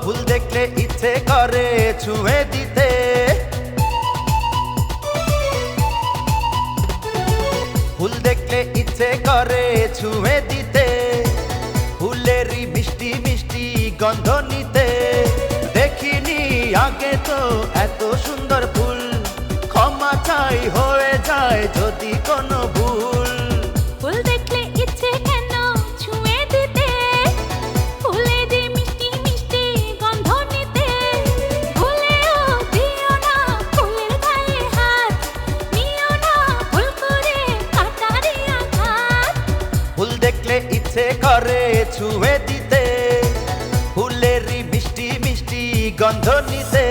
ফুল দেখলে ইচ্ছে করে ছুঁয়ে দিতে। ফুল দেখলে ইচ্ছে করে ছুঁয়ে দিতে, ফুলেরই মিষ্টি মিষ্টি গন্ধ নিতে। দেখিনি আগে তো এত সুন্দর ফুল, ক্ষমা চাই হয়ে যায় যদি কোনো ভুল। ফুল দেখলে ইচ্ছে কেন ছুঁয়ে দিতে, ফুলেরই মিষ্টি মিষ্টি গন্ধ নিতে। ভুলেও দিও না ফুলের গায়ে হাত, নিও না ভুল করে কাটারি আঘাত। ফুল দেখলে ইচ্ছে করে ছুঁয়ে দিতে, ফুলেরই মিষ্টি মিষ্টি গন্ধ নিতে।